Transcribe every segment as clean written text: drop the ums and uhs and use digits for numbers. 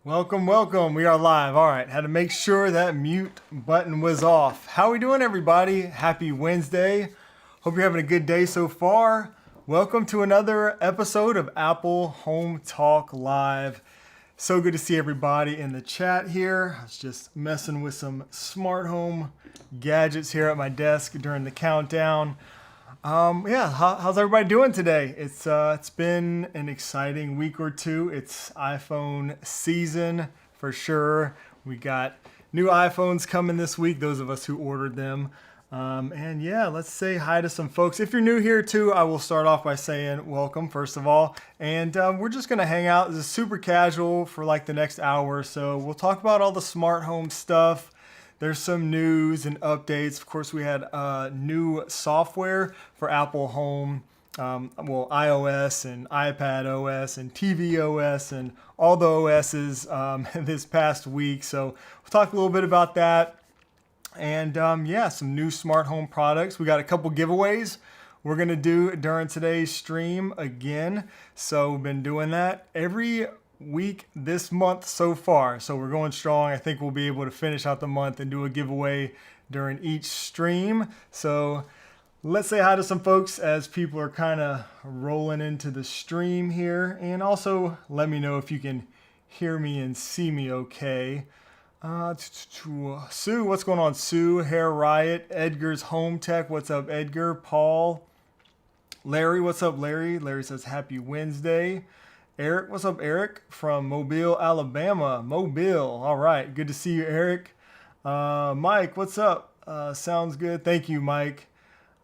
Welcome, welcome. We are live. All right, had to make sure that mute button was off. How we doing, everybody? Happy Wednesday. Hope you're having a good day so far. Welcome to another episode of Apple Home Talk Live. So good to see everybody in the chat here. I was just messing with some smart home gadgets here at my desk during the countdown. How's everybody doing today? It's been an exciting week or two. It's iPhone season for sure. We got new iPhones coming this week, those of us who ordered them. Let's say hi to some folks. If you're new here too, I will start off by saying welcome first of all. And we're just gonna hang out. This is super casual for like the next hour or so. We'll talk about all the smart home stuff. There's some news and updates. Of course, we had new software for Apple Home, iOS and iPad OS and TV OS and all the OSs this past week. So we'll talk a little bit about that. And some new smart home products. We got a couple giveaways we're going to do during today's stream again. So we've been doing that every week this month so far, so we're going strong. I think we'll be able to finish out the month and do a giveaway during each stream. So let's say hi to some folks as people are kind of rolling into the stream here, and also let me know if you can hear me and see me okay. Sue, what's going on? Sue, Hair Riot, Edgar's Home Tech, what's up Edgar? Paul, Larry, what's up Larry? Larry says happy Wednesday. Eric, what's up, Eric? From Mobile, Alabama. Mobile, all right. Good to see you, Eric. Mike, what's up? Sounds good. Thank you, Mike.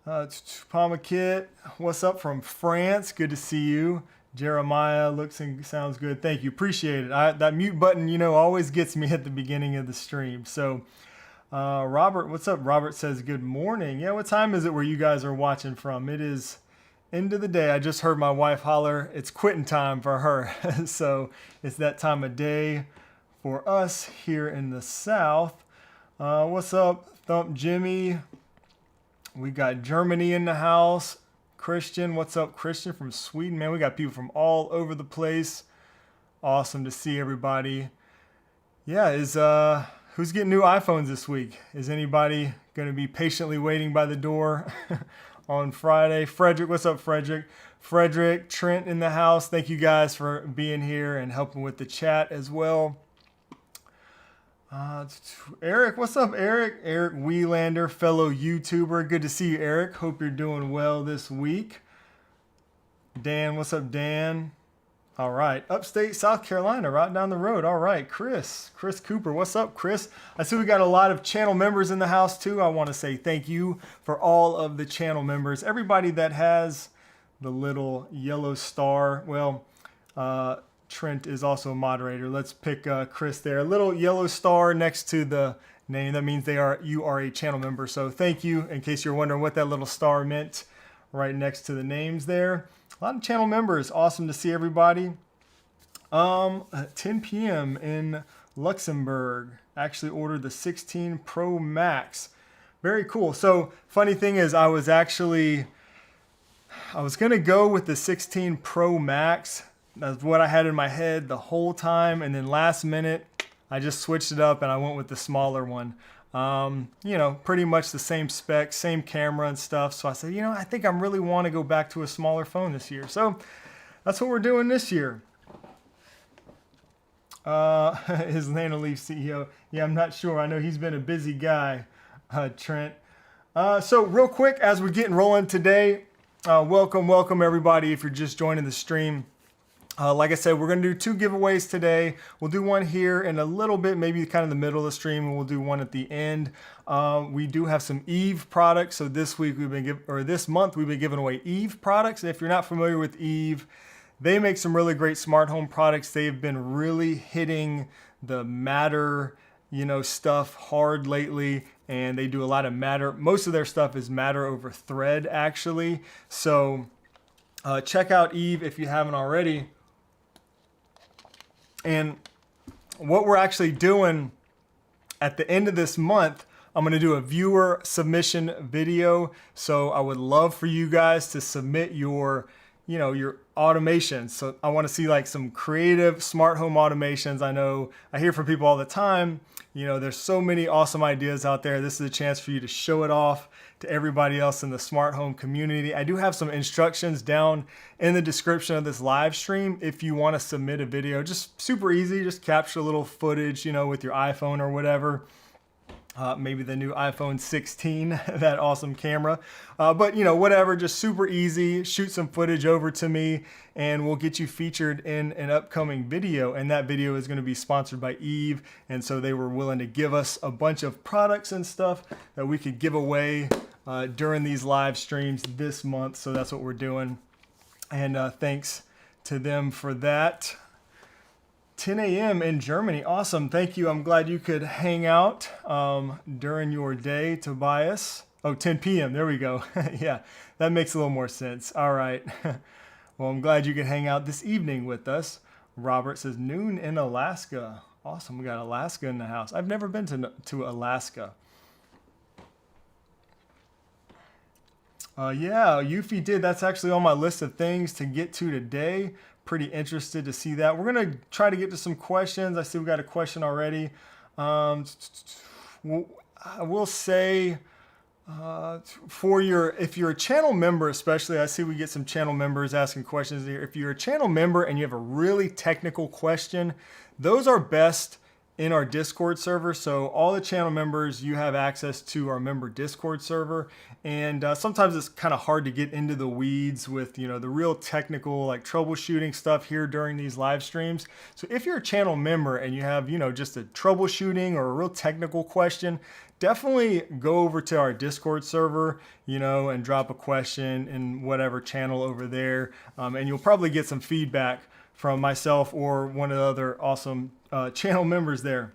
Pamakit, what's up from France? Good to see you. Jeremiah, looks and sounds good. Thank you. Appreciate it. That mute button, always gets me at the beginning of the stream. So, Robert, what's up? Robert says good morning. Yeah, what time is it where you guys are watching from? It is end of the day. I just heard my wife holler, it's quitting time for her. So it's that time of day for us here in the South. What's up, Thump Jimmy? We got Germany in the house. Christian, what's up, Christian from Sweden? Man, we got people from all over the place. Awesome to see everybody. Yeah, who's getting new iPhones this week? Is anybody going to be patiently waiting by the door on Friday? Frederick, what's up, Frederick? Frederick, Trent in the house. Thank you guys for being here and helping with the chat as well. Eric, what's up, Eric? Eric Wieslander, fellow YouTuber. Good to see you, Eric. Hope you're doing well this week. Dan, what's up, Dan? All right, upstate South Carolina, right down the road. All right, Chris Cooper, what's up, Chris? I see we got a lot of channel members in the house too. I want to say thank you for all of the channel members. Everybody that has the little yellow star. Well, Trent is also a moderator. Let's pick Chris there. A little yellow star next to the name. That means you are a channel member. So thank you, in case you're wondering what that little star meant, right next to the names there. A lot of channel members. Awesome to see everybody. At 10 p.m. in Luxembourg. Actually ordered the 16 Pro Max. Very cool. So funny thing is, I was going to go with the 16 Pro Max. That's what I had in my head the whole time. And then last minute, I just switched it up and I went with the smaller one. Pretty much the same specs, same camera and stuff. So I said, I think I really want to go back to a smaller phone this year. So that's what we're doing this year. His Nanoleaf CEO. Yeah, I'm not sure. I know he's been a busy guy, Trent. So real quick, as we're getting rolling today, welcome everybody if you're just joining the stream. Like I said, we're going to do 2 giveaways today. We'll do one here in a little bit, maybe kind of the middle of the stream, and we'll do one at the end. We do have some Eve products. So this month we've been giving away Eve products. And if you're not familiar with Eve, they make some really great smart home products. They've been really hitting the Matter, stuff hard lately, and they do a lot of Matter. Most of their stuff is Matter over Thread, actually. So check out Eve if you haven't already. And what we're actually doing at the end of this month, I'm going to do a viewer submission video. So I would love for you guys to submit your your automations. So I want to see like some creative smart home automations. I hear from people all the time, there's so many awesome ideas out there. This is a chance for you to show it off to everybody else in the smart home community. I do have some instructions down in the description of this live stream if you want to submit a video. Just super easy, just capture a little footage, with your iPhone or whatever. Maybe the new iPhone 16, that awesome camera. But whatever, just super easy. Shoot some footage over to me and we'll get you featured in an upcoming video. And that video is going to be sponsored by Eve. And so they were willing to give us a bunch of products and stuff that we could give away during these live streams this month. So that's what we're doing. And thanks to them for that. 10 a.m. in Germany. Awesome. Thank you. I'm glad you could hang out during your day, Tobias. Oh, 10 p.m. There we go. Yeah, that makes a little more sense. All right. Well, I'm glad you could hang out this evening with us. Robert says noon in Alaska. Awesome. We got Alaska in the house. I've never been to Alaska. Yeah, Eufy did. That's actually on my list of things to get to today. Pretty interested to see that. We're going to try to get to some questions. I see we got a question already. I will say if you're a channel member, especially, I see we get some channel members asking questions here. If you're a channel member and you have a really technical question, those are best in our Discord server. So all the channel members, you have access to our member Discord server. And sometimes it's kind of hard to get into the weeds with, the real technical like troubleshooting stuff here during these live streams. So if you're a channel member and you have, just a troubleshooting or a real technical question, definitely go over to our Discord server, and drop a question in whatever channel over there. And you'll probably get some feedback from myself or one of the other awesome channel members there.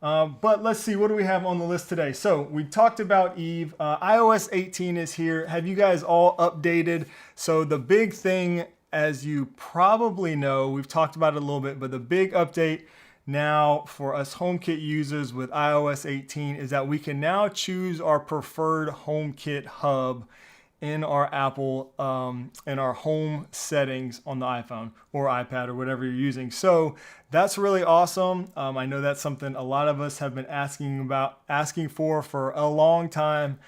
But let's see, what do we have on the list today? So we talked about Eve. iOS 18 is here. Have you guys all updated? So the big thing, as you probably know, we've talked about it a little bit, but the big update now for us HomeKit users with iOS 18 is that we can now choose our preferred HomeKit hub in our Apple, in our home settings on the iPhone or iPad or whatever you're using. So that's really awesome. I know that's something a lot of us have been asking for a long time.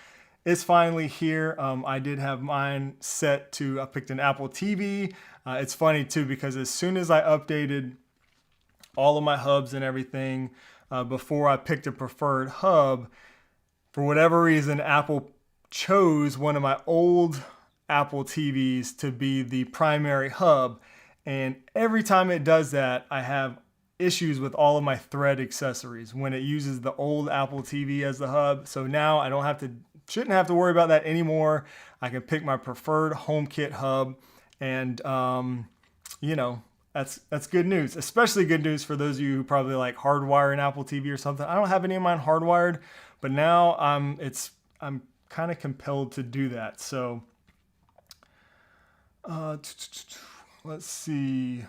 It's finally here. I did have mine set to, I picked an Apple TV. It's funny too, because as soon as I updated all of my hubs and everything, before I picked a preferred hub, for whatever reason, Apple chose one of my old Apple TVs to be the primary hub. And every time it does that, I have issues with all of my Thread accessories when it uses the old Apple TV as the hub. So now I shouldn't have to worry about that anymore. I can pick my preferred HomeKit hub, and that's good news. Especially good news for those of you who probably like hardwire an Apple TV or something. I don't have any of mine hardwired, but now I'm kind of compelled to do that. So let's see.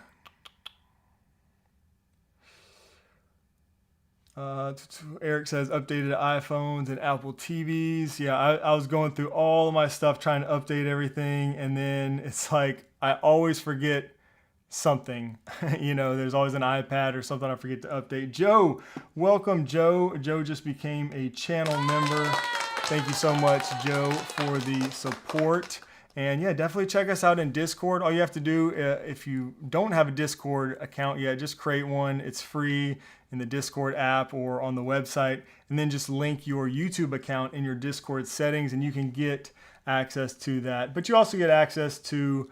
Eric says updated iPhones and Apple TVs. Yeah, I was going through all of my stuff trying to update everything, and then it's like I always forget something. There's always an iPad or something I forget to update. Joe, welcome, Joe. Joe just became a channel member. Thank you so much, Joe, for the support. And yeah, definitely check us out in Discord. All you have to do, if you don't have a Discord account yet, just create one. It's free in the Discord app or on the website. And then just link your YouTube account in your Discord settings and you can get access to that. But you also get access to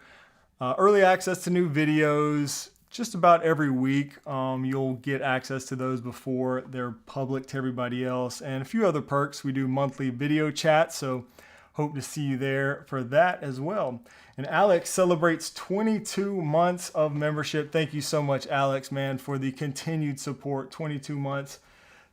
early access to new videos. Just about every week, you'll get access to those before they're public to everybody else, and a few other perks. We do monthly video chat, so hope to see you there for that as well. And Alex celebrates 22 months of membership. Thank you so much, Alex, man, for the continued support. 22 months,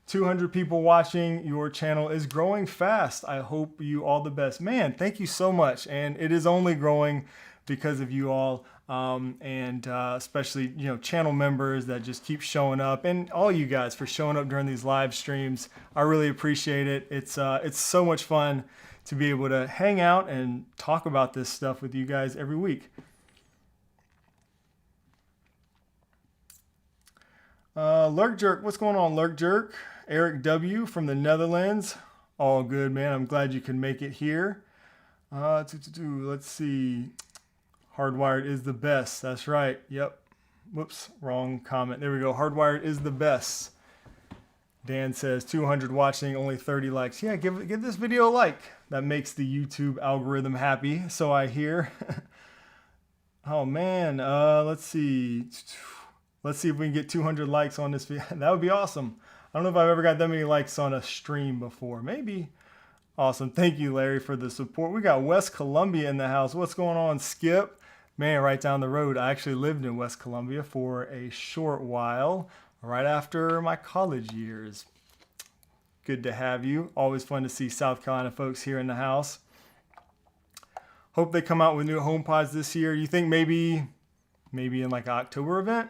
200 people watching. Your channel is growing fast. I hope you all the best. Man, thank you so much, and it is only growing because of you all, and especially, you know, channel members that just keep showing up, and all you guys for showing up during these live streams. I really appreciate it. It's so much fun to be able to hang out and talk about this stuff with you guys every week. Lurk Jerk, what's going on, Lurk Jerk? Eric W. from the Netherlands. All good, man. I'm glad you can make it here. Let's see. Hardwired is the best. That's right. Yep. Whoops, wrong comment. There we go. Hardwired is the best. Dan says 200 watching, only 30 likes. Yeah, give this video a like. That makes the YouTube algorithm happy, so I hear. Oh man, let's see. Let's see if we can get 200 likes on this video. That would be awesome. I don't know if I've ever got that many likes on a stream before. Maybe. Awesome. Thank you, Larry, for the support. We got West Columbia in the house. What's going on, Skip? Man, right down the road. I actually lived in West Columbia for a short while, right after my college years. Good to have you. Always fun to see South Carolina folks here in the house. Hope they come out with new HomePods this year. You think maybe in like an October event?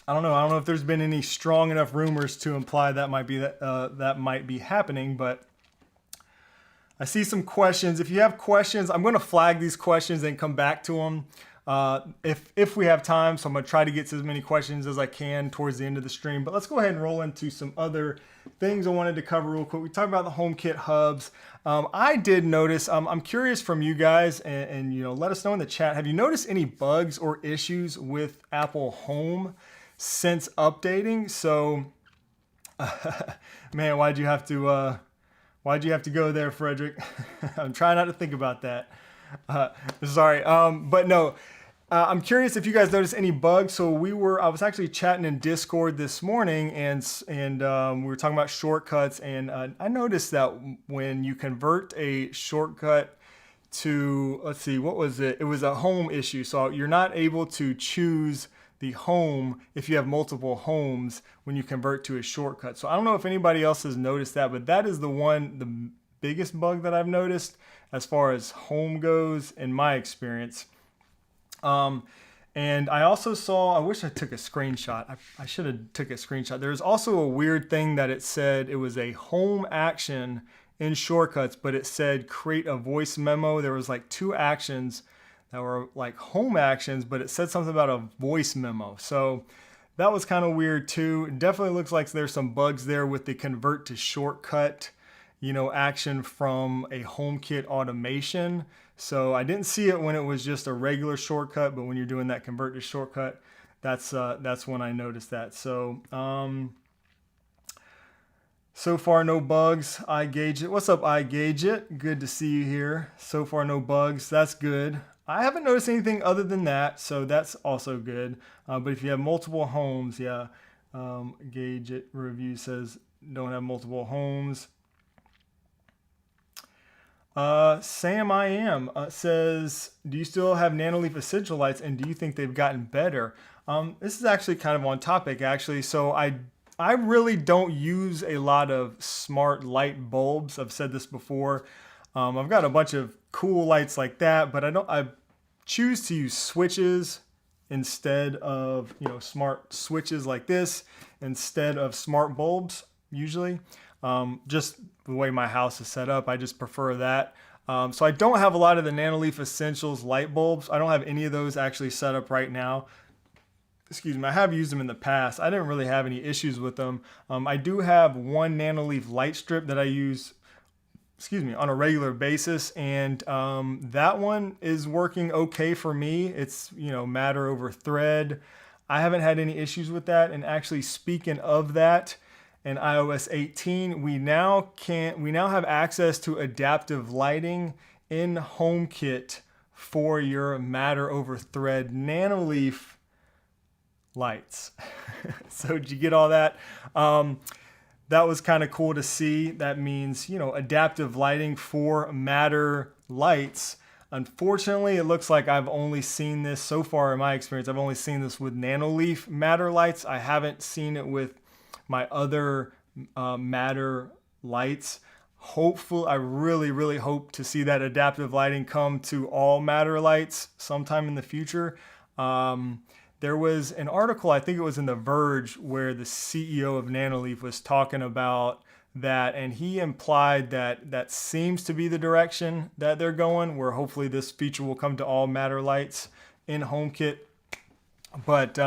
I don't know if there's been any strong enough rumors to imply that might be happening, but I see some questions. If you have questions, I'm going to flag these questions and come back to them if we have time. So I'm going to try to get to as many questions as I can towards the end of the stream. But let's go ahead and roll into some other things I wanted to cover real quick. We talked about the HomeKit hubs. I did notice. I'm curious from you guys, and you know, let us know in the chat. Have you noticed any bugs or issues with Apple Home since updating? So, man, why'd you have to go there, Frederick? I'm trying not to think about that. Sorry. But no, I'm curious if you guys noticed any bugs. So I was actually chatting in Discord this morning, and we were talking about shortcuts, and I noticed that when you convert a shortcut to, let's see, what was it? It was a home issue. So you're not able to choose the home if you have multiple homes when you convert to a shortcut. So I don't know if anybody else has noticed that, but that is the biggest bug that I've noticed as far as home goes in my experience. And I also saw, I wish I took a screenshot. I should have took a screenshot. There's also a weird thing that it said it was a home action in shortcuts, but it said create a voice memo. There was like 2 actions that were like home actions, but it said something about a voice memo. So that was kind of weird too. It definitely looks like there's some bugs there with the convert to shortcut, you know, action from a HomeKit automation. So I didn't see it when it was just a regular shortcut, but when you're doing that convert to shortcut, that's when I noticed that. So, so far, no bugs. iGauge it. What's up, iGauge it? Good to see you here. So far, no bugs. That's good. I haven't noticed anything other than that, so that's also good. But if you have multiple homes, yeah, Gauge It review says don't have multiple homes. Sam I Am says, do you still have Nanoleaf essential lights, and do you think they've gotten better? This is actually kind of on topic, actually. So I really don't use a lot of smart light bulbs. I've said this before. I've got a bunch of cool lights like that, but I choose to use switches instead of, you know, smart switches like this instead of smart bulbs usually. Just the way my house is set up, I just prefer that. So I don't have a lot of the Nanoleaf Essentials light bulbs. I don't have any of those actually set up right now. Excuse me, I have used them in the past. I didn't really have any issues with them. I do have one Nanoleaf light strip that I use, on a regular basis, and that one is working okay for me. It's, you know, matter over thread. I haven't had any issues with that. And actually, speaking of that, in iOS 18, we now have access to adaptive lighting in HomeKit for your matter over thread Nanoleaf lights. So did you get all that? That was kind of cool to see. That means, you know, adaptive lighting for matter lights. Unfortunately, it looks like I've only seen this so far in my experience. I've only seen this with Nanoleaf matter lights. I haven't seen it with my other matter lights. Hopefully, I really hope to see that adaptive lighting come to all Matter lights sometime in the future. There was an article, I think it was in The Verge, where the CEO of Nanoleaf was talking about that, and he implied that that seems to be the direction that they're going, where hopefully this feature will come to all Matter lights in HomeKit. But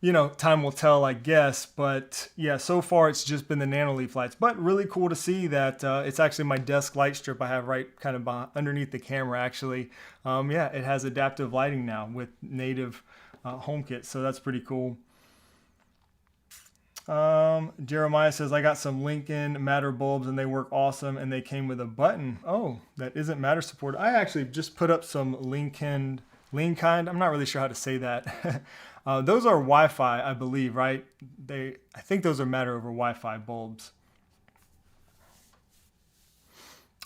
you know, time will tell, I guess. But yeah, so far it's just been the Nanoleaf lights. But really cool to see that it's actually my desk light strip I have right kind of underneath the camera, actually. Yeah, it has adaptive lighting now with native HomeKit, so that's pretty cool. Jeremiah says, I got some Lincoln Matter bulbs and they work awesome and they came with a button. Oh, that isn't Matter supported. I actually just put up some Lincoln, I'm not really sure how to say that. Those are Wi-Fi, I believe, right? I think those are Matter over Wi-Fi bulbs.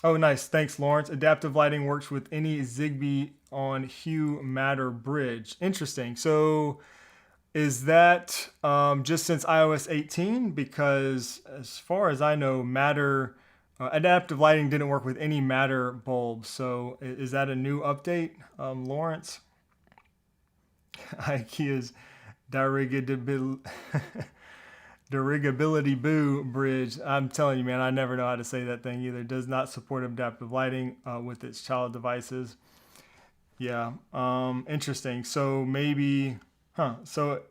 Oh, nice. Thanks, Lawrence. Adaptive lighting works with any Zigbee on Hue Matter bridge. Interesting. So is that just since iOS 18? Because as far as I know, Matter adaptive lighting didn't work with any Matter bulbs. So is that a new update, Lawrence? IKEA's Dirigability Boo bridge. I'm telling you, man, I never know how to say that thing either. Does not support adaptive lighting with its child devices. Yeah, interesting. So maybe, so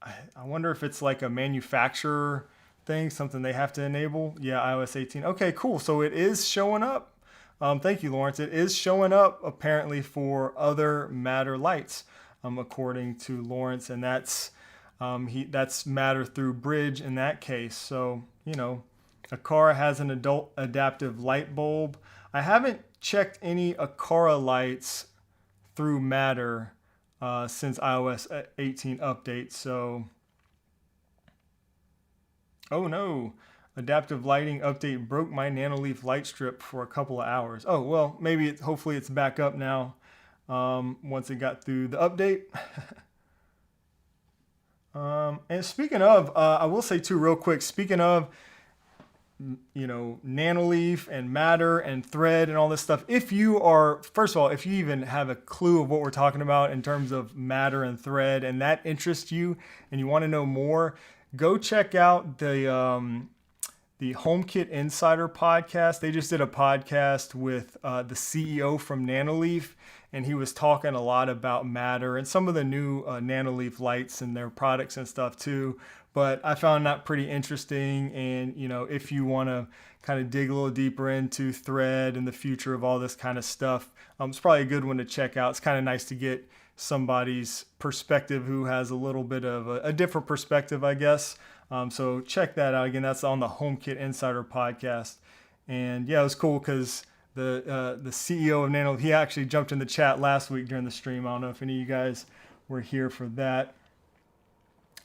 I wonder if it's like a manufacturer thing, something they have to enable. Yeah, iOS 18. Okay, cool. So it is showing up. Thank you, Lawrence. It is showing up apparently for other Matter lights, according to Lawrence, and that's Matter through Bridge in that case. So, you know, Aqara has an adult adaptive light bulb. I haven't checked any Aqara lights through Matter since iOS 18 update. So, oh no, adaptive lighting update broke my Nanoleaf light strip for a couple of hours. Oh, well, maybe hopefully it's back up now once it got through the update. And speaking of, I will say too, real quick, speaking of, you know, Nanoleaf and Matter and Thread and all this stuff, if you are, first of all, if you even have a clue of what we're talking about in terms of Matter and Thread and that interests you and you want to know more, go check out the HomeKit Insider podcast. They just did a podcast with the CEO from Nanoleaf, and he was talking a lot about Matter and some of the new Nanoleaf lights and their products and stuff too. But I found that pretty interesting. And, you know, if you want to kind of dig a little deeper into Thread and the future of all this kind of stuff, it's probably a good one to check out. It's kind of nice to get somebody's perspective who has a little bit of a different perspective, I guess. So check that out. Again, that's on the HomeKit Insider podcast. And yeah, it was cool because the CEO of Nano, he actually jumped in the chat last week during the stream. I don't know if any of you guys were here for that.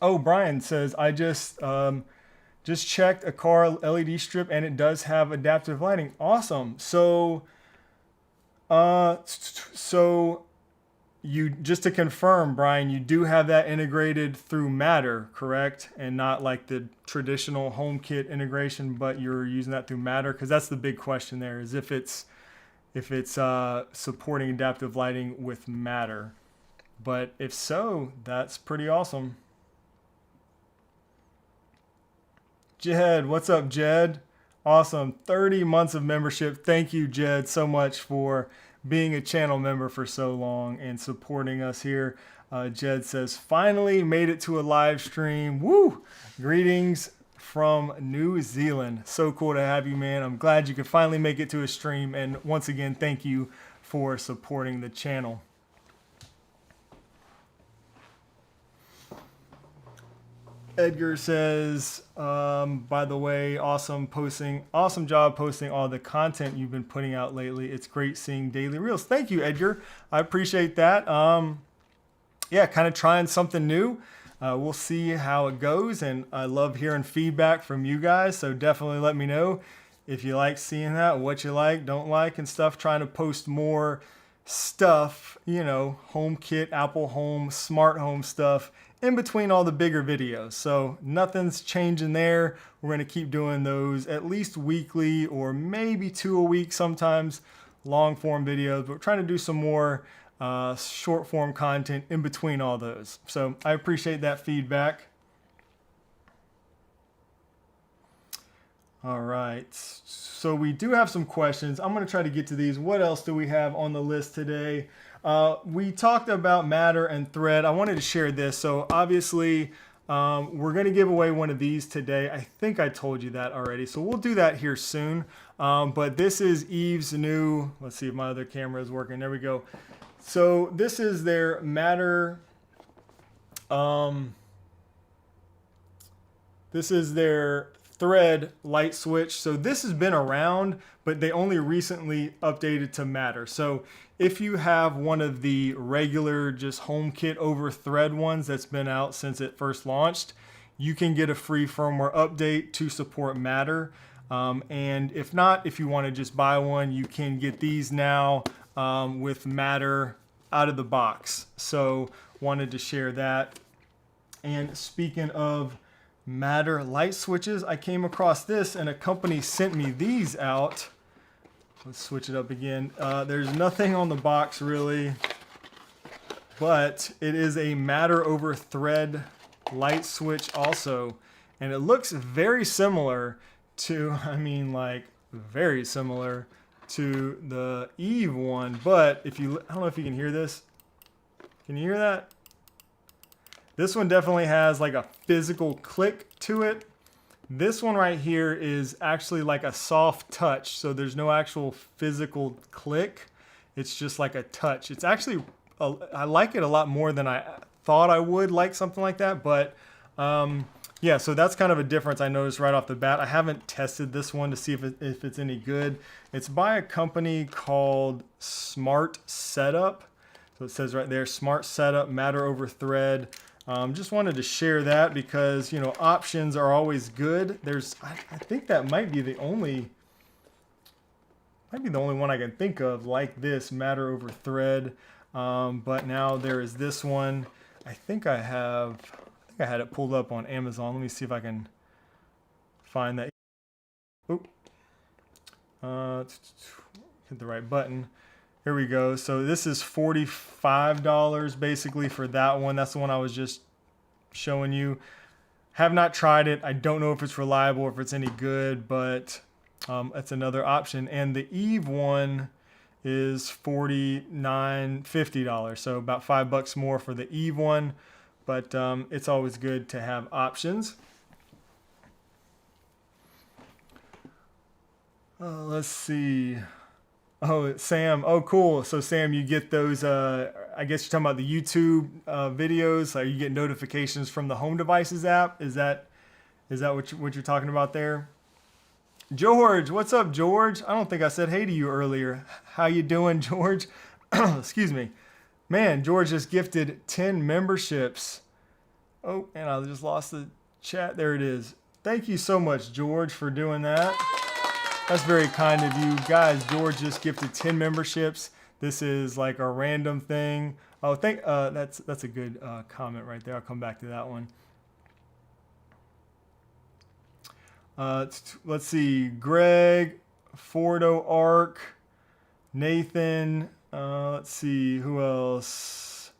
Oh, Brian says, I just checked Aqara LED strip and it does have adaptive lighting. Awesome. So you, just to confirm, Brian, you do have that integrated through Matter, correct? And not like the traditional HomeKit integration, but you're using that through Matter? Because that's the big question there, is if it's supporting adaptive lighting with Matter. But if so, that's pretty awesome. Jed, what's up, Jed? Awesome. 30 months of membership. Thank you, Jed, so much for being a channel member for so long and supporting us here. Jed says, finally made it to a live stream. Woo! Greetings from New Zealand. So cool to have you, man. I'm glad you could finally make it to a stream. And once again, thank you for supporting the channel. Edgar says, by the way, awesome job posting all the content you've been putting out lately. It's great seeing daily reels. Thank you, Edgar. I appreciate that. Yeah, kind of trying something new. We'll see how it goes, and I love hearing feedback from you guys. So definitely let me know if you like seeing that, what you like, don't like, and stuff. Trying to post more stuff, you know, HomeKit, Apple Home, smart home stuff in between all the bigger videos. So nothing's changing there. We're going to keep doing those at least weekly or maybe 2 a week sometimes, long form videos, but we're trying to do some more short form content in between all those. So I appreciate that feedback. All right, so we do have some questions. I'm going to try to get to these. What else do we have on the list today? We talked about Matter and Thread. I wanted to share this. So obviously, we're going to give away one of these today. I think I told you that already. So we'll do that here soon. But this is Eve's new, let's see if my other camera is working. There we go. So this is their Matter. This is their Thread light switch. So this has been around, but they only recently updated to Matter. So if you have one of the regular just HomeKit over Thread ones that's been out since it first launched, you can get a free firmware update to support Matter. And if not, if you want to just buy one, you can get these now with Matter out of the box. So wanted to share that. And speaking of Matter light switches, I came across this and a company sent me these out. Let's switch it up again. There's nothing on the box really, but it is a Matter over Thread light switch also. And it looks very similar to, I mean like very similar to the Eve one. But if you, I don't know if you can hear this. Can you hear that? This one definitely has like a physical click to it. This one right here is actually like a soft touch, so there's no actual physical click. It's just like a touch. It's actually, I like it a lot more than I thought I would like something like that, but yeah, so that's kind of a difference I noticed right off the bat. I haven't tested this one to see if it's any good. It's by a company called SmartSetup. So it says right there, SmartSetup, Matter over Thread. Just wanted to share that because, you know, options are always good. There's, I think that might be the only one I can think of like this, Matter over Thread. But now there is this one. I think I had it pulled up on Amazon. Let me see if I can find that. Oop. Hit the right button. Here we go. So this is $45 basically for that one. That's the one I was just showing you. Have not tried it. I don't know if it's reliable or if it's any good, but that's another option. And the Eve one is $49.50. So about $5 more for the Eve one. But it's always good to have options. Let's see. Oh, Sam. Oh, cool. So, Sam, you get those, I guess you're talking about the YouTube videos. You get notifications from the Home Devices app. Is that what you're talking about there? George, what's up, George? I don't think I said hey to you earlier. How you doing, George? Excuse me. Man, George just gifted 10 memberships. Oh, and I just lost the chat. There it is. Thank you so much, George, for doing that. That's very kind of you guys. George just gifted 10 memberships. This is like a random thing. Oh, that's a good comment right there. I'll come back to that one. Let's see. Greg, Fordo Arc, Nathan. Let's see who else.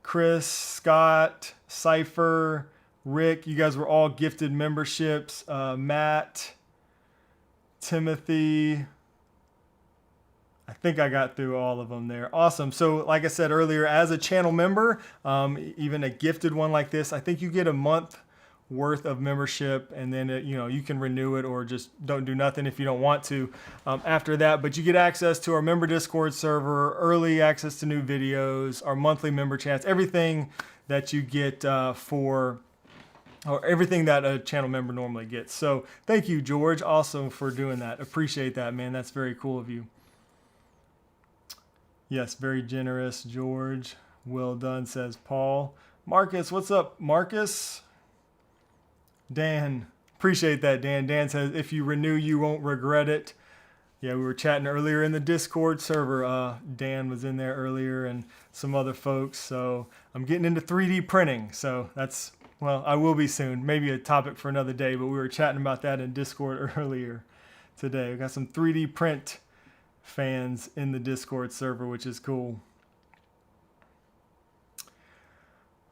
Chris, Scott, Cypher, Rick. You guys were all gifted memberships. Matt. Timothy, I think I got through all of them there. Awesome. So like I said earlier, as a channel member, even a gifted one like this, I think you get a month worth of membership, and then you can renew it or just don't do nothing if you don't want to after that. But you get access to our member Discord server, early access to new videos, our monthly member chats, everything that you get or everything that a channel member normally gets. So thank you, George, also for doing that. Appreciate that, man. That's very cool of you. Yes, very generous, George. Well done, says Paul. Marcus, what's up, Marcus? Dan, appreciate that, Dan. Dan says, if you renew, you won't regret it. Yeah, we were chatting earlier in the Discord server. Dan was in there earlier and some other folks. So I'm getting into 3D printing. So that's, well, I will be soon. Maybe a topic for another day, but we were chatting about that in Discord earlier today. We got some 3D print fans in the Discord server, which is cool.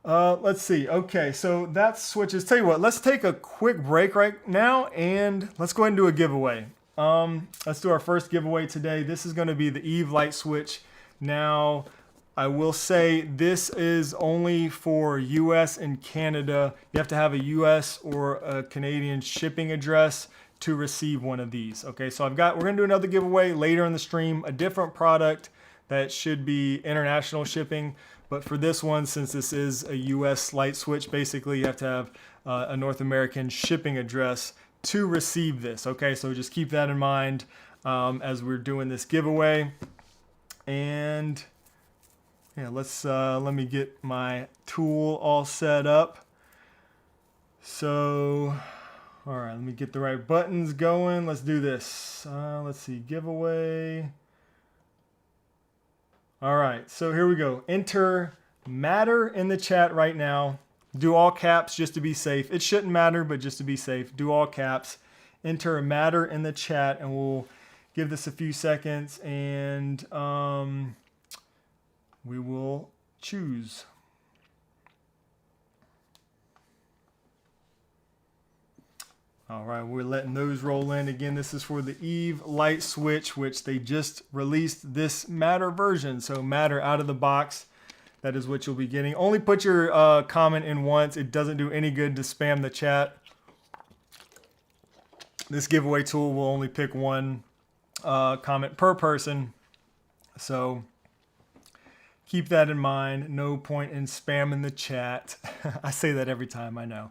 Let's see. Okay, so that switches. Tell you what, let's take a quick break right now and let's go ahead and do a giveaway. Let's do our first giveaway today. This is going to be the Eve light switch. Now, I will say this is only for US and Canada. You have to have a US or a Canadian shipping address to receive one of these. Okay, so we're going to do another giveaway later in the stream, a different product that should be international shipping. But for this one, since this is a US light switch, basically you have to have a North American shipping address to receive this. Okay, so just keep that in mind as we're doing this giveaway. And yeah, let me get my tool all set up. So, all right, let me get the right buttons going. Let's do this. Let's see, giveaway. All right, so here we go. Enter matter in the chat right now. Do all caps just to be safe. It shouldn't matter, but just to be safe, do all caps. Enter matter in the chat, and we'll give this a few seconds, and we will choose. All right, we're letting those roll in. Again, this is for the Eve light switch, which they just released this matter version. So matter out of the box. That is what you'll be getting. Only put your comment in once. It doesn't do any good to spam the chat. This giveaway tool will only pick one comment per person. So keep that in mind. No point in spamming the chat. I say that every time, I know.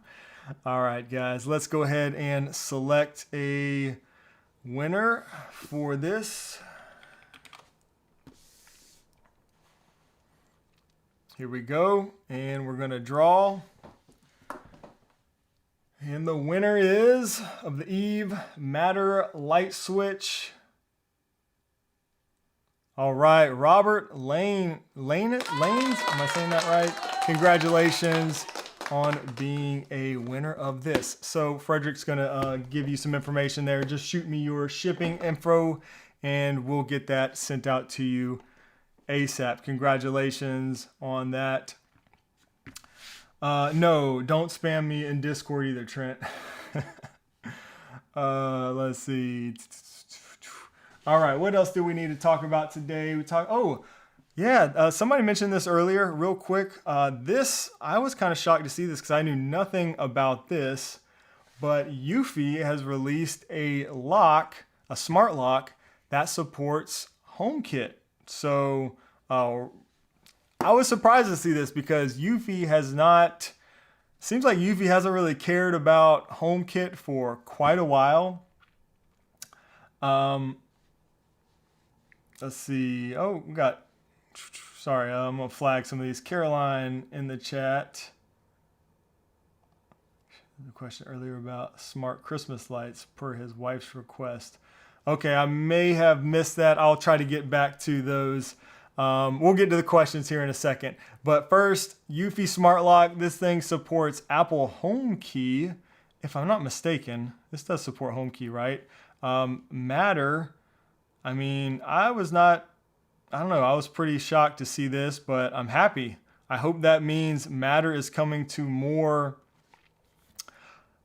All right, guys, let's go ahead and select a winner for this. Here we go, and we're gonna draw. And the winner is of the Eve Matter light switch. All right, Robert Lanes, am I saying that right? Congratulations on being a winner of this. So Frederick's gonna give you some information there. Just shoot me your shipping info and we'll get that sent out to you ASAP. Congratulations on that. No, don't spam me in Discord either, Trent. Let's see. All right, what else do we need to talk about today? Somebody mentioned this earlier, real quick. I was kind of shocked to see this because I knew nothing about this, but Eufy has released a lock, a smart lock that supports HomeKit. So I was surprised to see this because Eufy seems like Eufy hasn't really cared about HomeKit for quite a while. Let's see. Oh, I'm going to flag some of these. Caroline in the chat. The question earlier about smart Christmas lights per his wife's request. Okay, I may have missed that. I'll try to get back to those. We'll get to the questions here in a second. But first, Eufy Smart Lock. This thing supports Apple HomeKey. If I'm not mistaken, this does support HomeKey, right? Matter. I mean, I was pretty shocked to see this, but I'm happy. I hope that means Matter is coming to more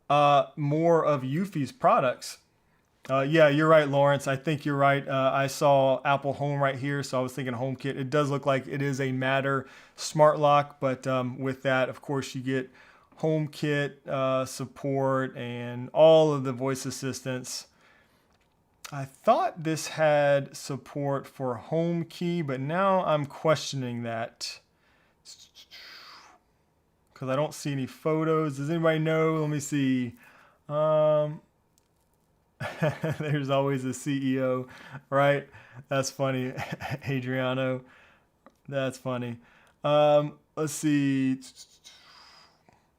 of Eufy's products. Yeah, you're right, Lawrence. I think you're right. I saw Apple Home right here, so I was thinking HomeKit. It does look like it is a Matter smart lock, but with that, of course, you get HomeKit support and all of the voice assistants. I thought this had support for HomeKey, but now I'm questioning that because I don't see any photos. Does anybody know? Let me see. There's always a CEO, right? That's funny, Adriano. That's funny. Let's see.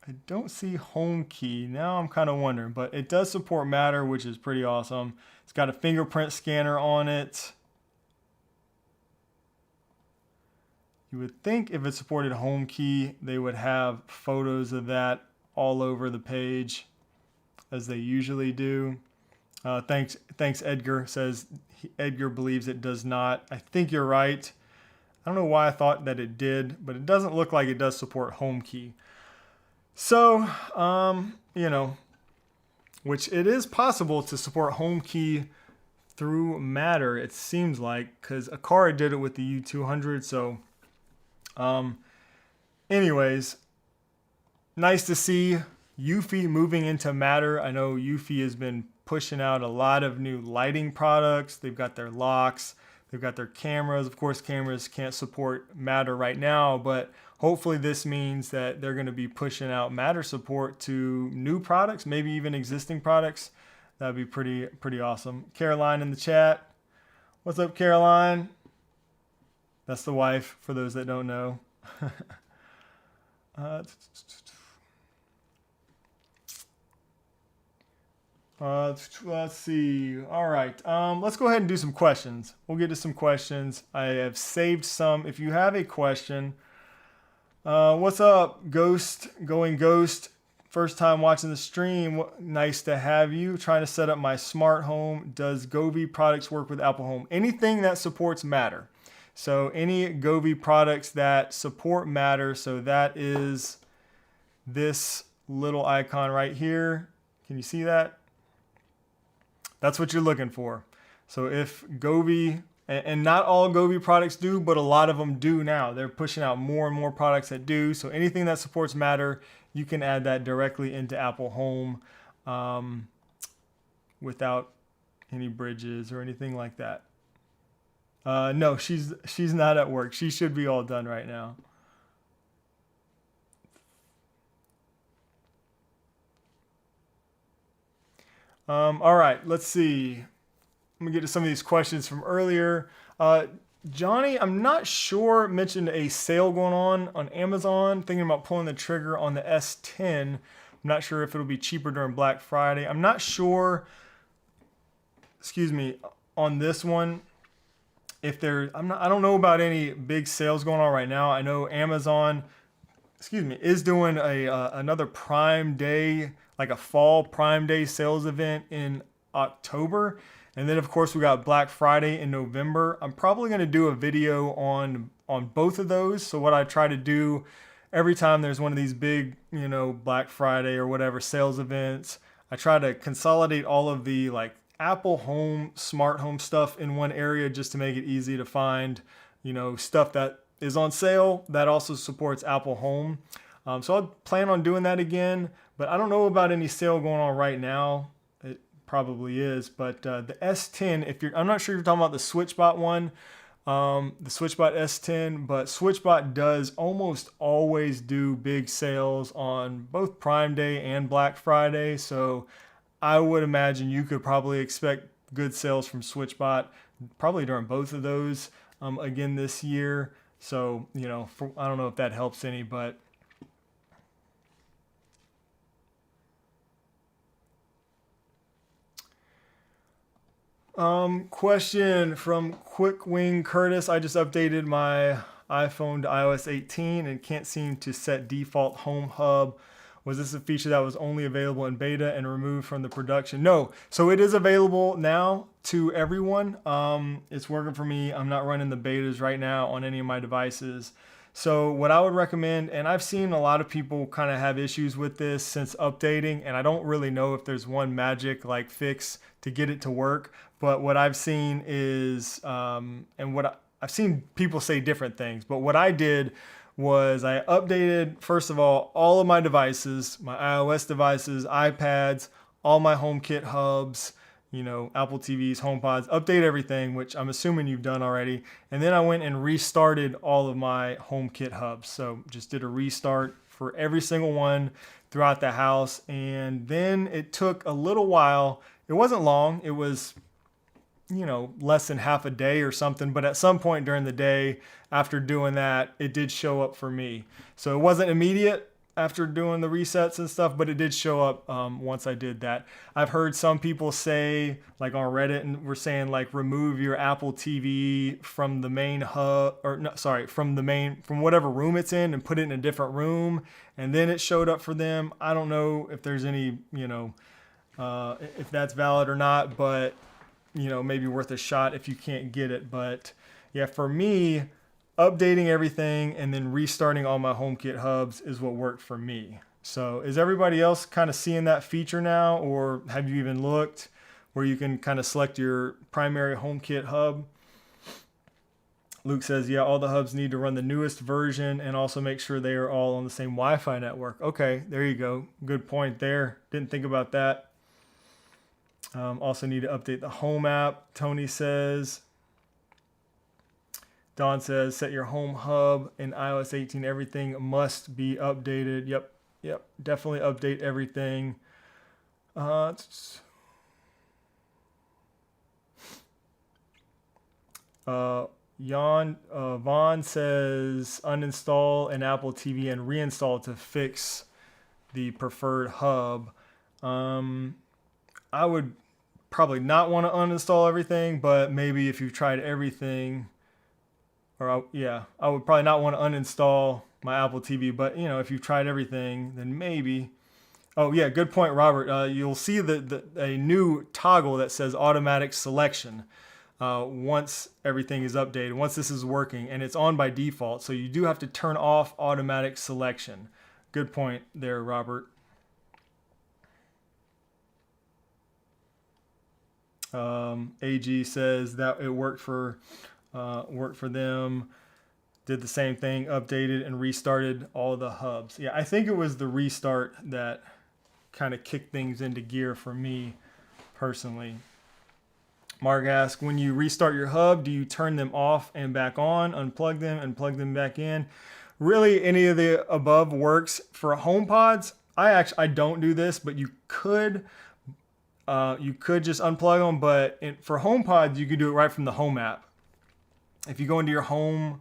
I don't see HomeKey. Now I'm kind of wondering, but it does support Matter, which is pretty awesome. It's got a fingerprint scanner on it. You would think if it supported HomeKey, they would have photos of that all over the page, as they usually do. Thanks Edgar, says Edgar believes it does not. I think you're right. I don't know why I thought that it did, but it doesn't look like it does support HomeKey. So, you know, which it is possible to support HomeKey through Matter, it seems like, because Aqara did it with the U200. So, anyways, nice to see Eufy moving into Matter. I know Eufy has been pushing out a lot of new lighting products. They've got their locks, they've got their cameras. Of course, cameras can't support Matter right now, but hopefully this means that they're going to be pushing out Matter support to new products, maybe even existing products. That'd be pretty awesome. Caroline in the chat. What's up, Caroline? That's the wife, for those that don't know. Let's see. All right. Let's go ahead and do some questions. We'll get to some questions. I have saved some. If you have a question, what's up, Ghost? Going Ghost. First time watching the stream. Nice to have you. Trying to set up my smart home. Does Govee products work with Apple Home? Anything that supports Matter. So any Govee products that support Matter. So that is this little icon right here. Can you see that? That's what you're looking for. So if Govee, and not all Govee products do, but a lot of them do now. They're pushing out more and more products that do. So anything that supports Matter, you can add that directly into Apple Home without any bridges or anything like that. No, she's not at work. She should be all done right now. All right, let's see. Let me get to some of these questions from earlier. Johnny, I'm not sure, mentioned a sale going on Amazon. Thinking about pulling the trigger on the S10. I'm not sure if it'll be cheaper during Black Friday. I'm not sure, excuse me, on this one. If there, I don't know about any big sales going on right now. I know Amazon, is doing another Prime Day, like a fall Prime Day sales event in October. And then of course we got Black Friday in November. I'm probably going to do a video on both of those. So what I try to do every time there's one of these big, Black Friday or whatever sales events, I try to consolidate all of the like Apple Home, smart home stuff in one area just to make it easy to find, stuff that is on sale that also supports Apple Home. So I'll plan on doing that again, but I don't know about any sale going on right now. It probably is, but the S10, I'm not sure if you're talking about the SwitchBot one, the SwitchBot S10, but SwitchBot does almost always do big sales on both Prime Day and Black Friday. So I would imagine you could probably expect good sales from SwitchBot probably during both of those again this year. So, I don't know if that helps any, but question from Quick Wing Curtis. I just updated my iPhone to iOS 18 and can't seem to set default home hub. Was this a feature that was only available in beta and removed from the production? No. So it is available now to everyone. It's working for me. I'm not running the betas right now on any of my devices. So what I would recommend, and I've seen a lot of people kind of have issues with this since updating, and I don't really know if there's one magic like fix to get it to work. But what I've seen is, I've seen people say different things, but what I did was I updated, first of all of my devices, my iOS devices, iPads, all my HomeKit hubs, Apple TVs, HomePods, update everything, which I'm assuming you've done already. And then I went and restarted all of my HomeKit hubs. So just did a restart for every single one throughout the house. And then it took a little while. It wasn't long. It was, less than half a day or something. But at some point during the day, after doing that, it did show up for me. So it wasn't immediate after doing the resets and stuff, but it did show up once I did that. I've heard some people say, like on Reddit, and we're saying like remove your Apple TV from the main hub, or no, sorry, from whatever room it's in and put it in a different room, and then it showed up for them. I don't know if there's any, if that's valid or not, but maybe worth a shot if you can't get it. But yeah, for me, updating everything and then restarting all my HomeKit hubs is what worked for me. So is everybody else kind of seeing that feature now, or have you even looked where you can kind of select your primary HomeKit hub? Luke says, yeah, all the hubs need to run the newest version and also make sure they are all on the same Wi-Fi network. Okay, there you go. Good point there. Didn't think about that. Also need to update the Home app, Tony says. Don says, set your home hub in iOS 18. Everything must be updated. Yep. Definitely update everything. Vaughn says, uninstall an Apple TV and reinstall to fix the preferred hub. I would probably not want to uninstall everything, but maybe if you've tried everything, I would probably not want to uninstall my Apple TV, but if you've tried everything, then maybe. Oh yeah, good point, Robert. You'll see a new toggle that says automatic selection once everything is updated, once this is working, and it's on by default. So you do have to turn off automatic selection. Good point there, Robert. AG says that it worked for them. Did the same thing, updated and restarted all the hubs. Yeah, I think it was the restart that kind of kicked things into gear for me personally. Mark asks, when you restart your hub, do you turn them off and back on, unplug them and plug them back in? Really, any of the above works. For HomePods, I don't do this, but you could just unplug them. But for HomePods, you could do it right from the Home app. If you go into your HomePod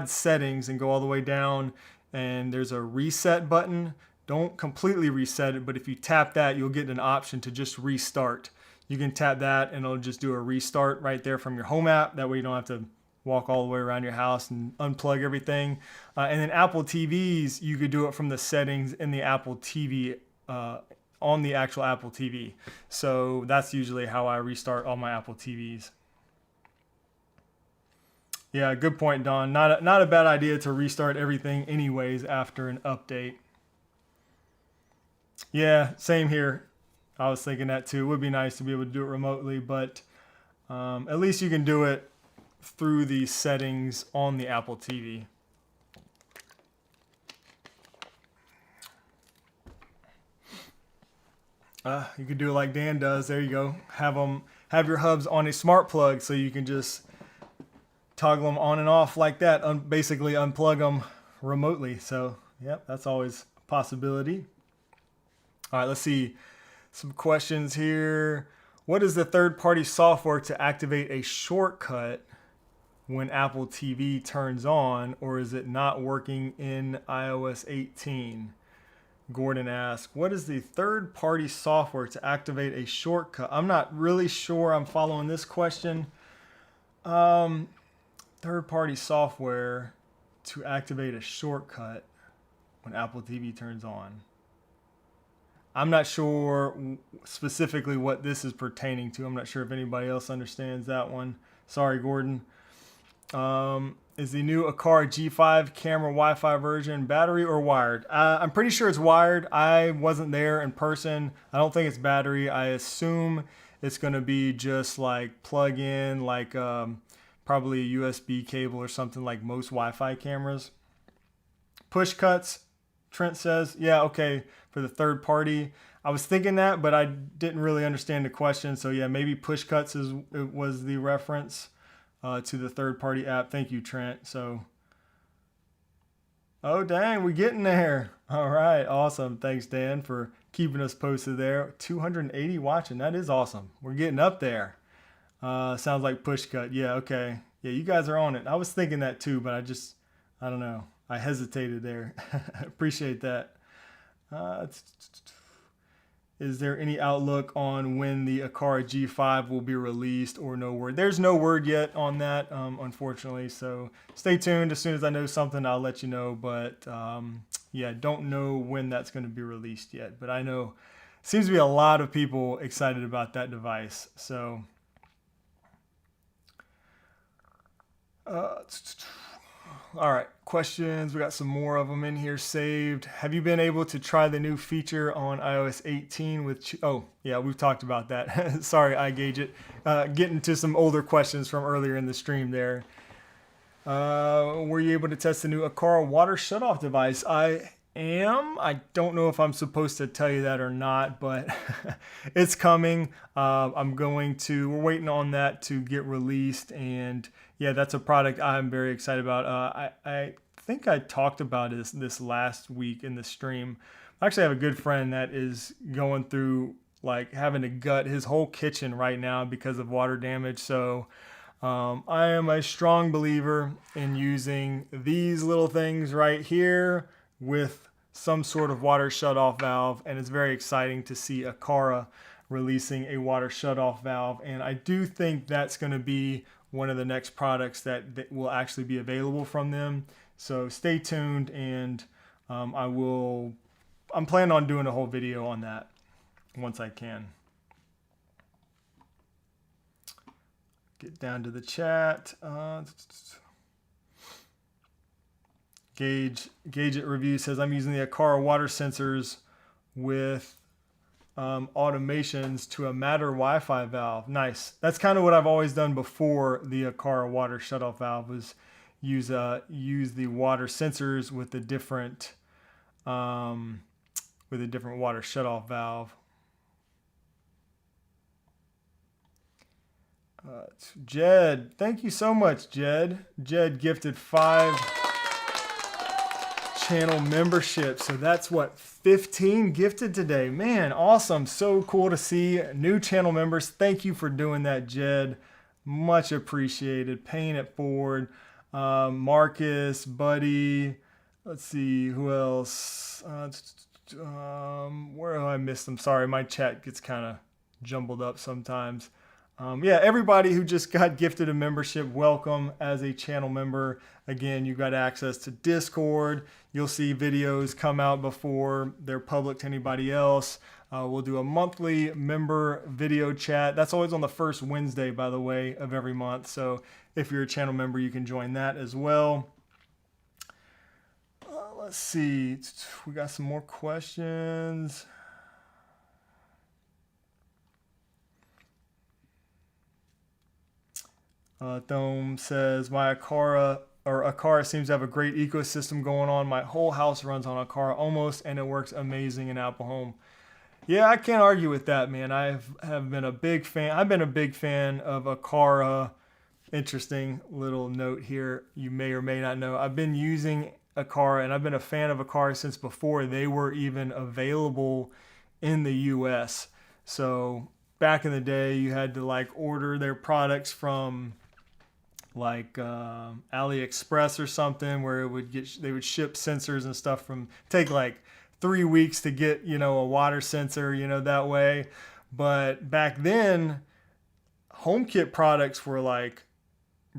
settings and go all the way down, and there's a reset button. Don't completely reset it, but if you tap that, you'll get an option to just restart. You can tap that and it'll just do a restart right there from your Home app. That way you don't have to walk all the way around your house and unplug everything. And then Apple TVs, you could do it from the settings in the Apple TV, on the actual Apple TV. So that's usually how I restart all my Apple TVs. Yeah, good point, Don. Not a bad idea to restart everything anyways after an update. Yeah, same here. I was thinking that too. It would be nice to be able to do it remotely, but at least you can do it through the settings on the Apple TV. You could do it like Dan does. There you go. Have your hubs on a smart plug so you can just toggle them on and off like that. Basically unplug them remotely. So, yep, that's always a possibility. All right, let's see some questions here. What is the third-party software to activate a shortcut when Apple TV turns on, or is it not working in iOS 18? Gordon asks, what is the third-party software to activate a shortcut? I'm not really sure I'm following this question. Third-party software to activate a shortcut when Apple TV turns on. I'm not sure specifically what this is pertaining to. I'm not sure if anybody else understands that one. Sorry, Gordon. Is the new Aqara G5 camera Wi-Fi version battery or wired? I'm pretty sure it's wired. I wasn't there in person. I don't think it's battery. I assume it's going to be just like plug in, like probably a USB cable or something like most Wi-Fi cameras. Push cuts, Trent says. Yeah, okay, for the third party. I was thinking that, but I didn't really understand the question. So yeah, maybe push cuts was the reference to the third party app. Thank you, Trent. So, oh dang, we're getting there. All right, awesome. Thanks, Dan, for keeping us posted there. 280 watching. That is awesome. We're getting up there. Sounds like push cut. Yeah, okay. Yeah, you guys are on it. I was thinking that too, but I don't know. I hesitated there. Appreciate that. Is there any outlook on when the Aqara G5 will be released, or no word? There's no word yet on that, unfortunately. So stay tuned. As soon as I know something, I'll let you know. But yeah, don't know when that's going to be released yet. But I know seems to be a lot of people excited about that device. So all right, questions. We got some more of them in here saved. Have you been able to try the new feature on iOS 18 with... Oh, yeah, we've talked about that. Sorry, I gauge it. Getting to some older questions from earlier in the stream there. Were you able to test the new Aqara water shutoff device? I am. I don't know if I'm supposed to tell you that or not, but it's coming. We're waiting on that to get released, and yeah, that's a product I'm very excited about. I think I talked about this last week in the stream. I actually have a good friend that is going through like having to gut his whole kitchen right now because of water damage. So I am a strong believer in using these little things right here with some sort of water shutoff valve, and it's very exciting to see Aqara releasing a water shutoff valve, and I do think that's going to be one of the next products that will actually be available from them. So stay tuned, and I'm planning on doing a whole video on that once I can. Get down to the chat. Gauge It Review says, I'm using the Aqara water sensors with automations to a Matter Wi-Fi valve. Nice. That's kind of what I've always done before the Aqara water shutoff valve, was use the water sensors with the different water shutoff valve. Jed, thank you so much, Jed. Jed gifted 5 channel memberships. So that's what, 15 gifted today. Man, awesome. So cool to see new channel members. Thank you for doing that, Jed. Much appreciated. Paying it forward. Marcus, Buddy. Let's see, who else? Where have I missed them? Sorry, my chat gets kind of jumbled up sometimes. Yeah, everybody who just got gifted a membership, welcome as a channel member. Again, you got access to Discord. You'll see videos come out before they're public to anybody else. We'll do a monthly member video chat. That's always on the first Wednesday, by the way, of every month. So if you're a channel member, you can join that as well. Let's see. We got some more questions. Thome says, my Aqara seems to have a great ecosystem going on. My whole house runs on Aqara almost, and it works amazing in Apple Home. Yeah, I can't argue with that, man. I've been a big fan. I've been a big fan of Aqara. Interesting little note here. You may or may not know. I've been using Aqara, and I've been a fan of Aqara since before they were even available in the US. So back in the day, you had to like order their products from like AliExpress or something, where they would ship sensors and stuff take like 3 weeks to get, a water sensor, that way. But back then, HomeKit products were like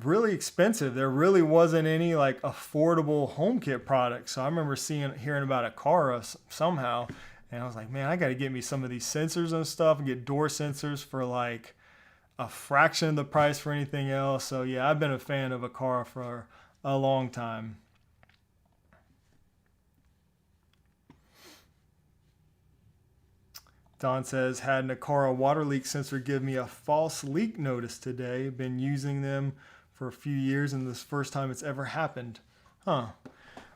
really expensive. There really wasn't any like affordable HomeKit products. So I remember hearing about Aqara somehow, and I was like, man, I got to get me some of these sensors and stuff and get door sensors for like a fraction of the price for anything else. So yeah, I've been a fan of Aqara for a long time. Don says, had an Aqara water leak sensor give me a false leak notice today. Been using them for a few years, and this is the first time it's ever happened. Huh.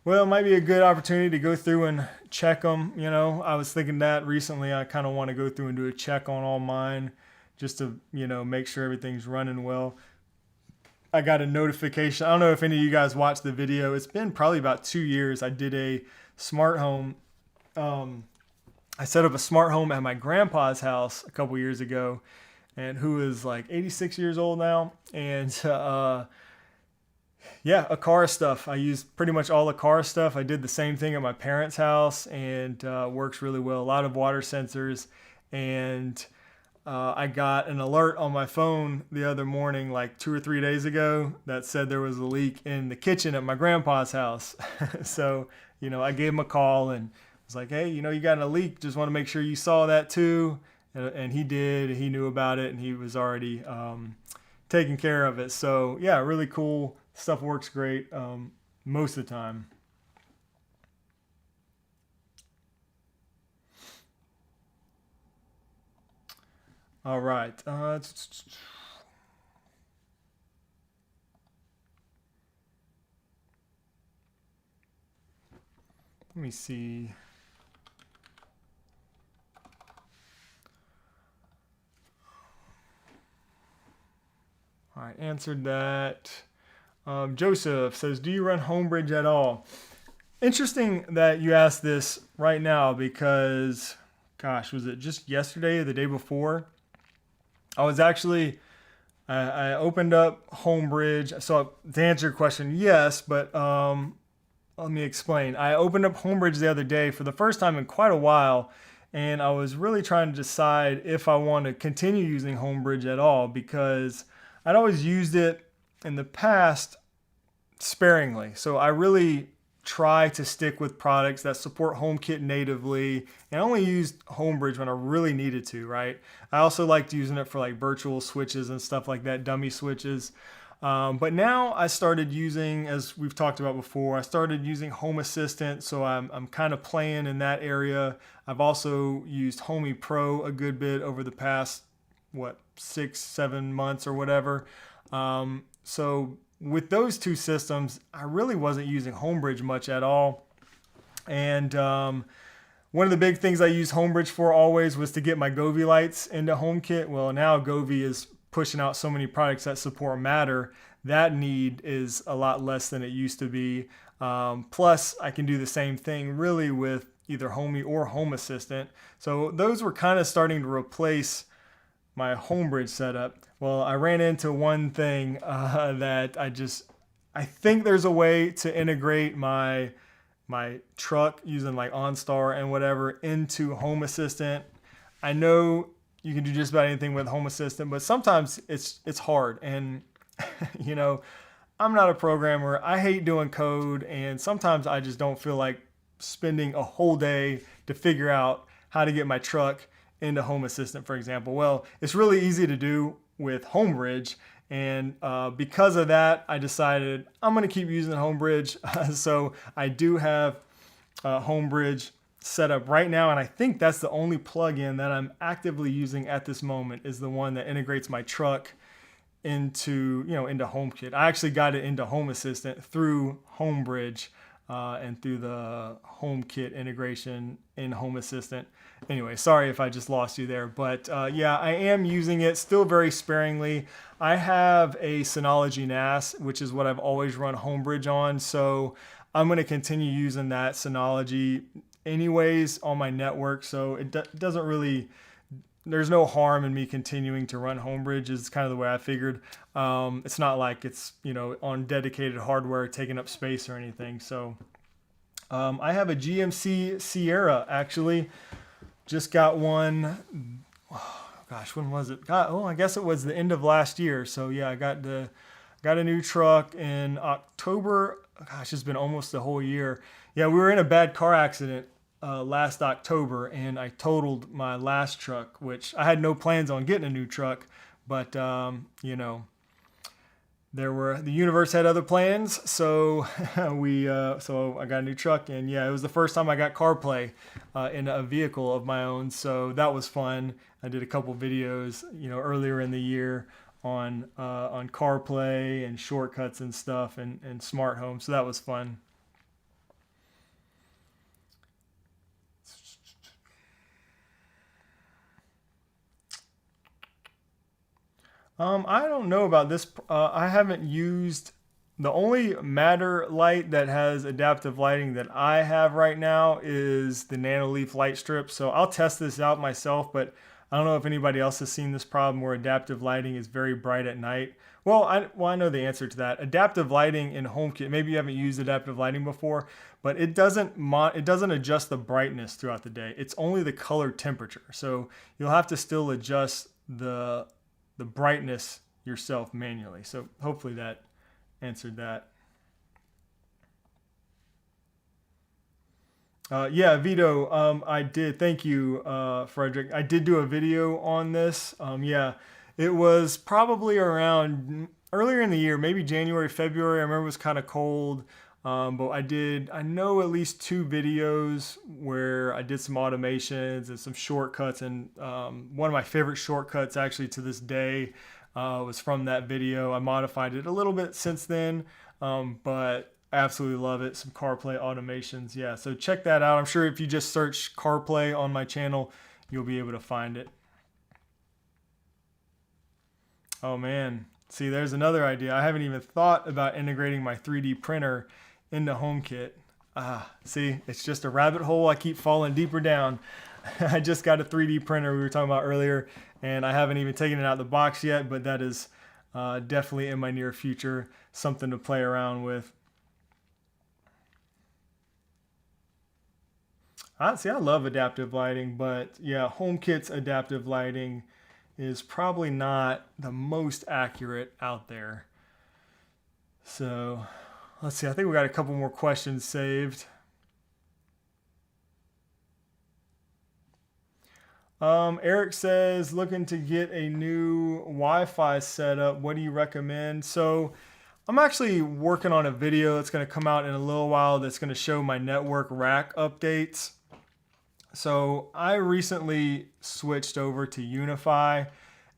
Well, it might be a good opportunity to go through and check them. I was thinking that recently. I kind of want to go through and do a check on all mine, just to, make sure everything's running well. I got a notification. I don't know if any of you guys watched the video. It's been probably about 2 years. I did a smart home. I set up a smart home at my grandpa's house a couple years ago, and who is like 86 years old now. And Yeah, Aqara stuff. I use pretty much all Aqara stuff. I did the same thing at my parents' house, and works really well. A lot of water sensors, and I got an alert on my phone the other morning, like 2 or 3 days ago, that said there was a leak in the kitchen at my grandpa's house. So, I gave him a call and was like, hey, you got a leak. Just want to make sure you saw that too. And he did. He knew about it, and he was already taking care of it. So, yeah, really cool. Stuff works great most of the time. All right. Let me see. All right, answered that. Joseph says, do you run Homebridge at all? Interesting that you asked this right now because, gosh, was it just yesterday or the day before? I was actually, I opened up Homebridge. So to answer your question, yes, but let me explain. I opened up Homebridge the other day for the first time in quite a while, and I was really trying to decide if I want to continue using Homebridge at all because I'd always used it in the past sparingly. So I really try to stick with products that support HomeKit natively, and I only used Homebridge when I really needed to, right? I also liked using it for like virtual switches and stuff like that, dummy switches. But now I started using, as we've talked about before, I started using Home Assistant, so I'm kind of playing in that area. I've also used Homey Pro a good bit over the past, 6-7 months or whatever. So with those two systems, I really wasn't using Homebridge much at all. And one of the big things I used Homebridge for always was to get my Govee lights into HomeKit. Well, now Govee is pushing out so many products that support Matter. That need is a lot less than it used to be. Plus, I can do the same thing really with either Homey or Home Assistant. So those were kind of starting to replace my Homebridge setup. Well, I ran into one thing that I think there's a way to integrate my truck using like OnStar and whatever into Home Assistant. I know you can do just about anything with Home Assistant, but sometimes it's hard. And I'm not a programmer. I hate doing code, and sometimes I just don't feel like spending a whole day to figure out how to get my truck into Home Assistant, for example. Well, it's really easy to do with Homebridge, and because of that, I decided I'm going to keep using Homebridge. So I do have Homebridge set up right now, and I think that's the only plugin that I'm actively using at this moment is the one that integrates my truck into HomeKit. I actually got it into Home Assistant through Homebridge and through the HomeKit integration in Home Assistant. Anyway, sorry if I just lost you there, but yeah, I am using it still very sparingly. I have a Synology NAS, which is what I've always run Homebridge on, so I'm going to continue using that Synology anyways on my network, so it doesn't really, there's no harm in me continuing to run Homebridge is kind of the way I figured. It's not like it's, on dedicated hardware taking up space or anything. So I have a GMC Sierra actually. Just got one. Oh, gosh, when was it? I guess it was the end of last year. So yeah, I got a new truck in October. Gosh, it's been almost a whole year. Yeah, we were in a bad car accident last October, and I totaled my last truck, which I had no plans on getting a new truck, but the universe had other plans, so so I got a new truck, and yeah, it was the first time I got CarPlay in a vehicle of my own, so that was fun. I did a couple videos, earlier in the year on CarPlay and shortcuts and stuff, and smart home, so that was fun. I don't know about this. I haven't used the only Matter light that has adaptive lighting that I have right now is the Nanoleaf light strip. So I'll test this out myself, but I don't know if anybody else has seen this problem where adaptive lighting is very bright at night. Well, I know the answer to that. Adaptive lighting in HomeKit, maybe you haven't used adaptive lighting before, but it doesn't adjust the brightness throughout the day. It's only the color temperature. So you'll have to still adjust the brightness yourself manually. So hopefully that answered that. Yeah, Vito, I did. Thank you, Frederick. I did do a video on this. Yeah, it was probably around earlier in the year, maybe January, February. I remember it was kind of cold. But I know at least 2 videos where I did some automations and some shortcuts. And one of my favorite shortcuts actually to this day was from that video. I modified it a little bit since then, but I absolutely love it. Some CarPlay automations. Yeah, so check that out. I'm sure if you just search CarPlay on my channel, you'll be able to find it. Oh man, see, there's another idea. I haven't even thought about integrating my 3D printer into HomeKit. See, it's just a rabbit hole. I keep falling deeper down. I just got a 3D printer we were talking about earlier, and I haven't even taken it out of the box yet, but that is definitely in my near future, something to play around with. Honestly, I love adaptive lighting, but yeah, HomeKit's adaptive lighting is probably not the most accurate out there. So let's see, I think we got a couple more questions saved. Eric says, looking to get a new Wi-Fi setup. What do you recommend? So I'm actually working on a video that's going to come out in a little while that's going to show my network rack updates. So I recently switched over to UniFi,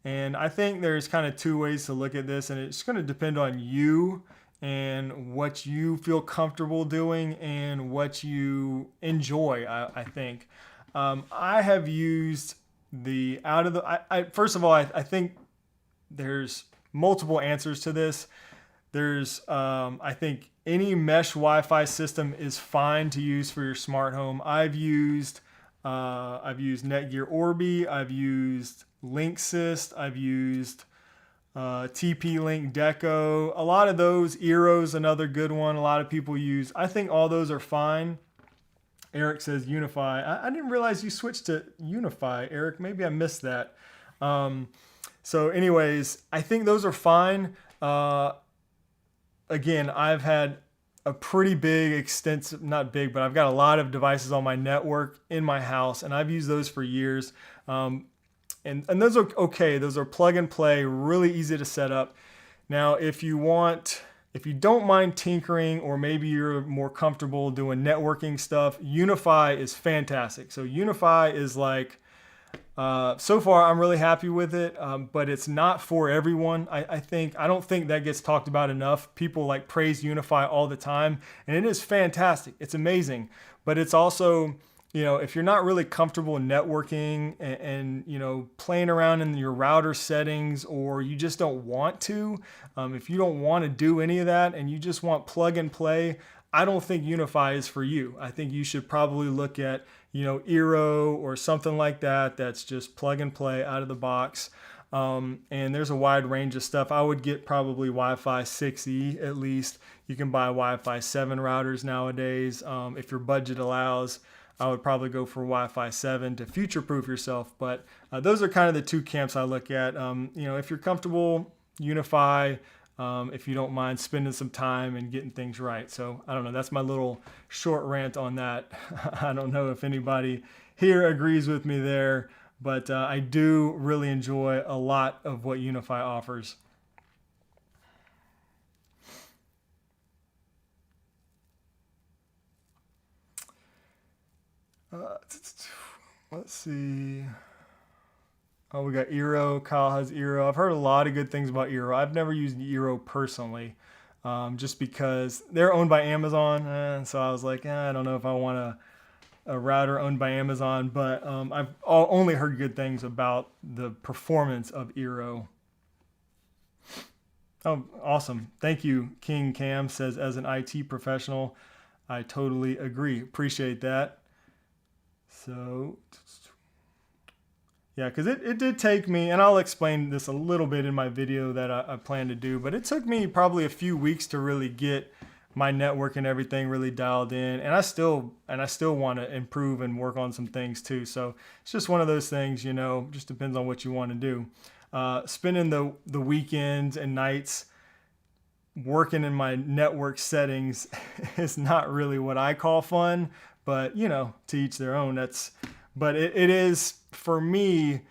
and I think there's kind of 2 ways to look at this, and it's going to depend on you and what you feel comfortable doing and what you enjoy, I think. I have used the first of all, I think there's multiple answers to this. There's, I think any mesh Wi-Fi system is fine to use for your smart home. I've used Netgear Orbi, I've used Linksys, I've used TP-Link Deco. A lot of those, Eero's another good one. A lot of people use. I think all those are fine. Eric says UniFi. I didn't realize you switched to UniFi, Eric. Maybe I missed that. So anyways, I think those are fine. Again, I've had a pretty big, extensive, not big, but I've got a lot of devices on my network in my house, and I've used those for years. And those are okay. Those are plug and play, really easy to set up. Now, if you don't mind tinkering, or maybe you're more comfortable doing networking stuff, UniFi is fantastic. So UniFi is like, so far I'm really happy with it, but it's not for everyone. I don't think that gets talked about enough. People like praise UniFi all the time, and it is fantastic. It's amazing, but it's also, if you're not really comfortable networking and playing around in your router settings, or you just don't want to, if you don't want to do any of that and you just want plug and play, I don't think UniFi is for you. I think you should probably look at, Eero or something like that. That's just plug and play out of the box. And there's a wide range of stuff. I would get probably Wi-Fi 6E at least. You can buy Wi-Fi 7 routers nowadays. If your budget allows, I would probably go for Wi-Fi 7 to future-proof yourself. But those are kind of the 2 camps I look at. If you're comfortable, UniFi. If you don't mind spending some time and getting things right. So I don't know. That's my little short rant on that. I don't know if anybody here agrees with me there, but I do really enjoy a lot of what UniFi offers. Let's see. Oh, we got Eero. Kyle has Eero. I've heard a lot of good things about Eero. I've never used Eero personally, just because they're owned by Amazon. And so I was like, I don't know if I want a router owned by Amazon, but I've only heard good things about the performance of Eero. Oh, awesome. Thank you, King Cam says, as an IT professional, I totally agree. Appreciate that. So... Yeah, because it did take me, and I'll explain this a little bit in my video that I plan to do, but it took me probably a few weeks to really get my network and everything really dialed in, and I still want to improve and work on some things too. So it's just one of those things, you know, just depends on what you want to do. Spending the weekends and nights working in my network settings is not really what I call fun, but you know, to each their own. But it is, for me,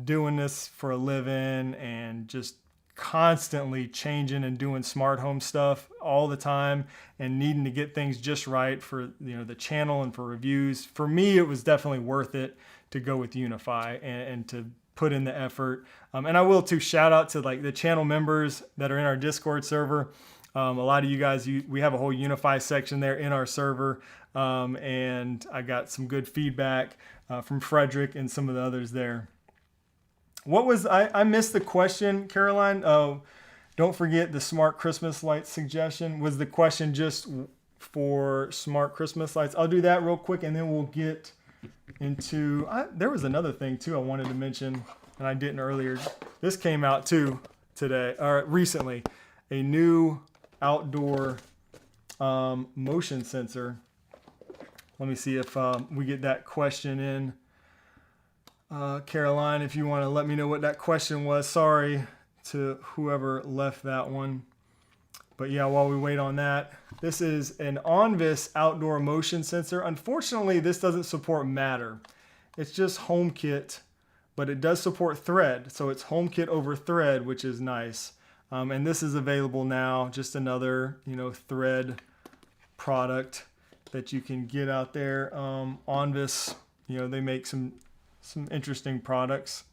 doing this for a living and just constantly changing and doing smart home stuff all the time and needing to get things just right for, you know, the channel and for reviews. For me, it was definitely worth it to go with UniFi and to put in the effort. And I will too, shout out to like the channel members that are in our Discord server. A lot of you guys, we have a whole UniFi section there in our server. And I got some good feedback from Frederick and some of the others there. What was, I missed the question, Caroline. Oh, don't forget the smart Christmas lights suggestion. Was the question just for smart Christmas lights? I'll do that real quick and then we'll get into, there was another thing too I wanted to mention and I didn't earlier. This came out too today, or recently, a new outdoor motion sensor. Let me see if we get that question in. Caroline, if you want to let me know what that question was. Sorry to whoever left that one. But yeah, while we wait on that, this is an Onvis outdoor motion sensor. Unfortunately, this doesn't support Matter. It's just HomeKit, but it does support Thread. So it's HomeKit over Thread, which is nice. And this is available now, just another, you know, Thread product that you can get out there. Onvis, you know, they make some interesting products.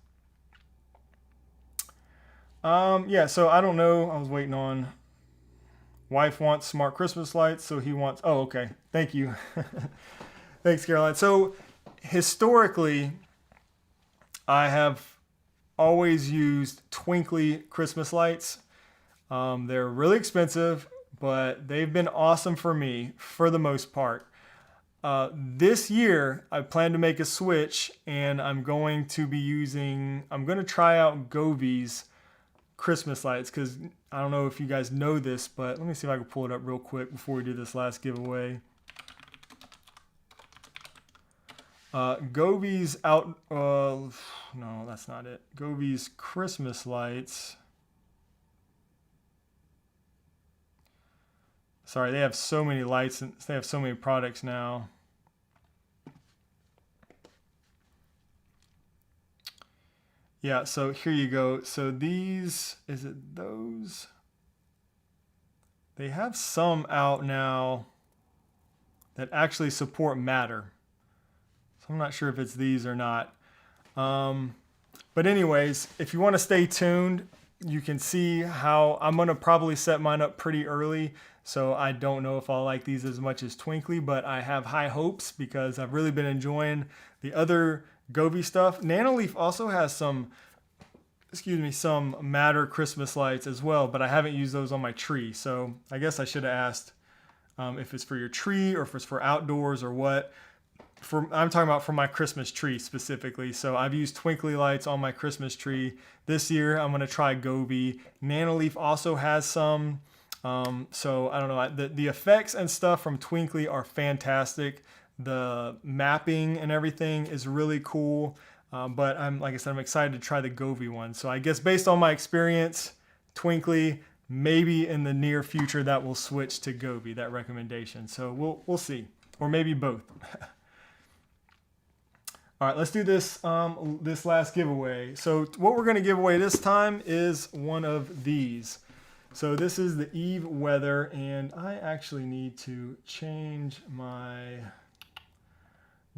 Yeah, so I don't know. I was waiting on, wife wants smart Christmas lights, so he wants, oh, okay. Thank you. Thanks, Caroline. So historically, I have always used Twinkly Christmas lights. They're really expensive, but they've been awesome for me for the most part. This year, I plan to make a switch, and I'm going to try out Govee's Christmas lights, because I don't know if you guys know this, but let me see if I can pull it up real quick before we do this last giveaway. Govee's no, that's not it. Govee's Christmas lights. Sorry, they have so many lights and they have so many products now. Yeah, so here you go. So these, is it those? They have some out now that actually support Matter. So I'm not sure if it's these or not. But anyways, if you want to stay tuned, you can see how I'm going to probably set mine up pretty early. So I don't know if I'll like these as much as Twinkly, but I have high hopes because I've really been enjoying the other Govee stuff. Nanoleaf also has some Matter Christmas lights as well, but I haven't used those on my tree. So I guess I should have asked if it's for your tree or if it's for outdoors or what. I'm talking about for my Christmas tree specifically. So I've used Twinkly lights on my Christmas tree. This year I'm going to try Govee. Nanoleaf also has some. So I don't know. The effects and stuff from Twinkly are fantastic. The mapping and everything is really cool. But like I said, I'm excited to try the Govee one. So I guess based on my experience, Twinkly, maybe in the near future that will switch to Govee, that recommendation. So we'll see, or maybe both. All right, let's do this this last giveaway. So what we're going to give away this time is one of these. So this is the Eve Weather, and I actually need to change my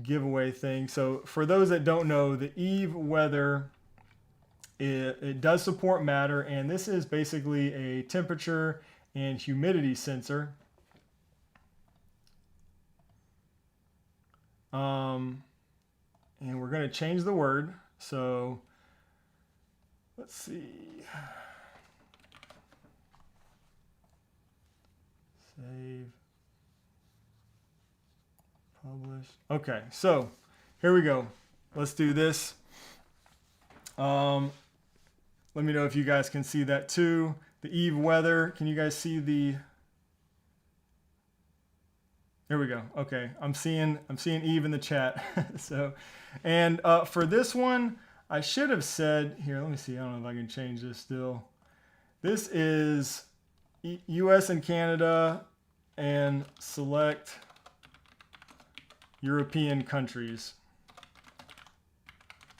giveaway thing. So for those that don't know, the Eve Weather, it does support Matter, and this is basically a temperature and humidity sensor. And we're going to change the word. So let's see. Save. Publish. Okay, so here we go. Let's do this. Let me know if you guys can see that too. The Eve weather. Can you guys see the? There we go. Okay, I'm seeing Eve in the chat. So, and for this one, I should have said here. Let me see. I don't know if I can change this still. This is U.S. and Canada, and select European countries.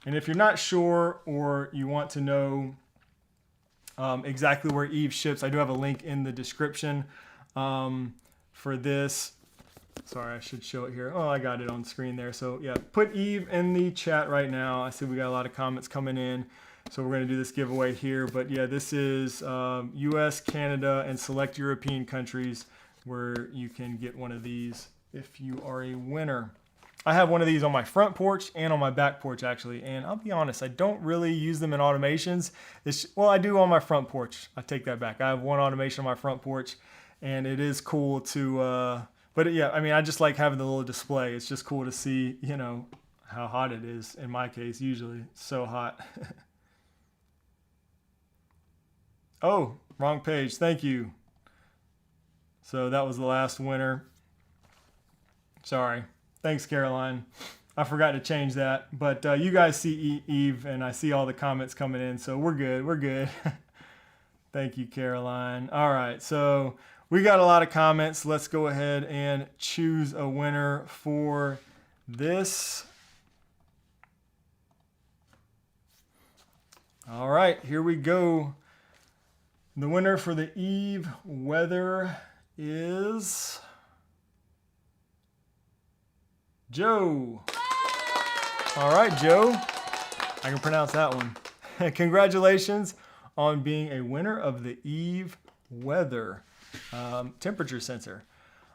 And if you're not sure or you want to know exactly where Eve ships, I do have a link in the description for this. Sorry, I should show it here. Oh, I got it on screen there. So yeah, put Eve in the chat right now. I see we got a lot of comments coming in. So we're going to do this giveaway here. But yeah, this is US, Canada, and select European countries where you can get one of these if you are a winner. I have one of these on my front porch and on my back porch actually. And I'll be honest, I don't really use them in automations. Well, I do on my front porch. I take that back. I have one automation on my front porch, and it is cool to... But yeah, I mean, I just like having the little display. It's just cool to see, you know, how hot it is. In my case, usually it's so hot. Oh, wrong page. Thank you. So that was the last winner. Sorry. Thanks, Caroline. I forgot to change that. But you guys see Eve, and I see all the comments coming in. So we're good. We're good. Thank you, Caroline. All right. So we got a lot of comments. Let's go ahead and choose a winner for this. All right, here we go. The winner for the Eve weather is Joe. All right, Joe. I can pronounce that one. Congratulations on being a winner of the Eve weather temperature sensor.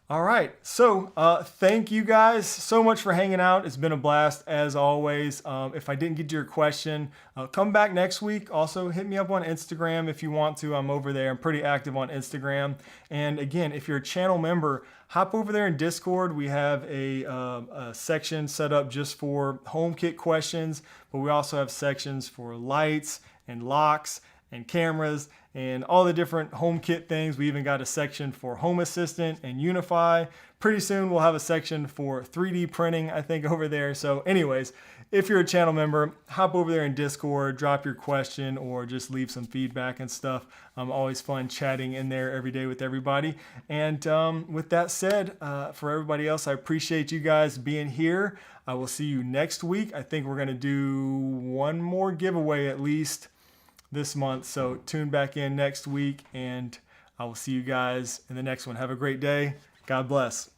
All right, so thank you guys so much for hanging out. It's been a blast as always. If I didn't get to your question, come back next week. Also hit me up on Instagram if you want to. I'm over there. I'm pretty active on Instagram. And again, if you're a channel member, hop over there in Discord. We have a section set up just for HomeKit questions, but we also have sections for lights and locks and cameras and all the different HomeKit things. We even got a section for Home Assistant and UniFi. Pretty soon we'll have a section for 3D printing, I think, over there. So anyways, if you're a channel member, hop over there in Discord, drop your question, or just leave some feedback and stuff. Always fun chatting in there every day with everybody. And with that said, for everybody else, I appreciate you guys being here. I will see you next week. I think we're going to do one more giveaway at least this month, so tune back in next week, and I will see you guys in the next one. Have a great day. God bless.